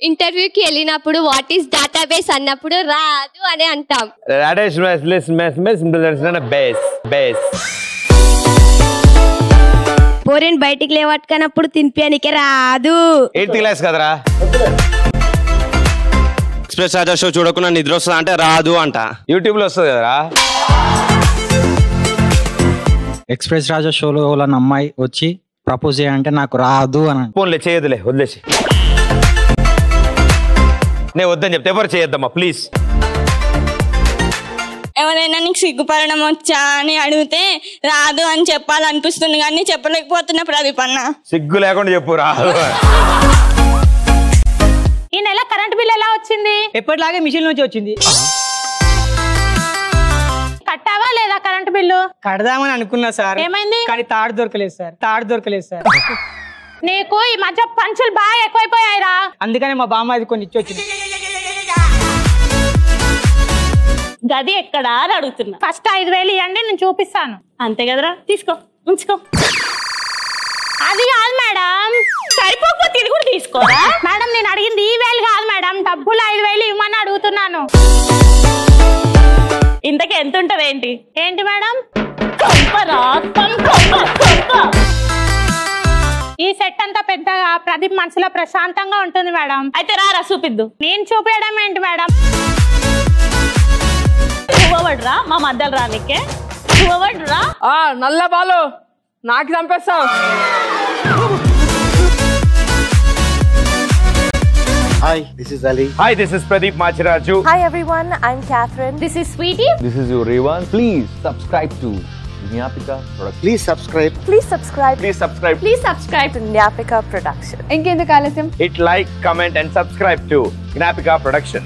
ఇంటర్వ్యూకి వెళ్ళినప్పుడు what is database అన్నప్పుడు రాదు అని అంటాం. పోరేన్ బయటికి లేవట్టుకనప్పుడు తినిపియానికే రాదు. 8th క్లాస్ కదరా. ఎక్స్ప్రెస్ రాజా షో చూడకుండా నిద్ర వస్తుందా అంటే రాదు అంట. యూట్యూబ్ లో వస్తుంది కదరా. ఎక్స్ప్రెస్ రాజా షోలో వాళ్ళ అమ్మాయి వచ్చి ప్రపోజ్ చేయాలంటే నాకు రాదు అని. ఫోన్లే చేయదులే, వదిలేసి. నేను వద్దని చెప్తే ఎవరు చేయొద్దమ్మా ప్లీజ్. ఎవరైనా నీకు సిగ్గుపడడం వచ్చా అని అడిగితే రాదు అని చెప్పాలనిపిస్తుంది కానీ చెప్పలేకపోతున్నా ప్రదీప్ అన్న. సిగ్గు లేకుండా చెప్పు రాదు. ఈ నెల కరెంట్ బిల్ ఎలా వచ్చింది? ఎప్పటిలాగే మిషన్ నుంచి వచ్చింది. కట్టావా లేదా కరెంట్ బిల్లు? కడదామని అనుకున్నా సార్. ఏమైంది? కానీ తాడు దొరకలేదు సార్. నీకు ఈ మధ్య పంచులు బాగా ఎక్కువైపోయాయిరా. అందుకని మా బామ్మ అది కొన్ని ఇచ్చి వచ్చింది. గది ఎక్కడా అని అడుగుతున్నా. ఫస్ట్ 5,000 ఇవ్వండి, నేను చూపిస్తాను. అంతే కదరా, తీసుకో ఉంచుకో. అది కాదు మేడం, సరిపోకపోతే ఇది కూడా తీసుకోరా మేడం. నేను అడిగింది ఈ వేలు కాదు మేడం, డబ్బులు 5,000 ఇవ్వమని అడుగుతున్నాను. ఇంతకీ ఎంత ఉంటది? ఏంటి మేడం? ఈ సెట్ అంతా పెద్దగా ప్రదీప్ మనసులో ప్రశాంతంగా ఉంటుంది మేడం. అయితే రారా చూపిద్దు. నేను చూపించడం ఏంటి మేడం? చూపబడరా మా మధ్యలో రానికే. చూపబడరా నల్ల బాలు నాకు చంపేస్తావు. Hi, this is Ali. Hi, this is Pradeep Machiraju. Hi everyone, I'm Catherine. This is Sweetie. This is your Revan. Please subscribe to Nyapika Production. Please subscribe. Please subscribe. Please subscribe. Please subscribe to Nyapika Production. ఇంకెందుకు ఆలస్యం? Hit like, comment and subscribe to Nyapika Production.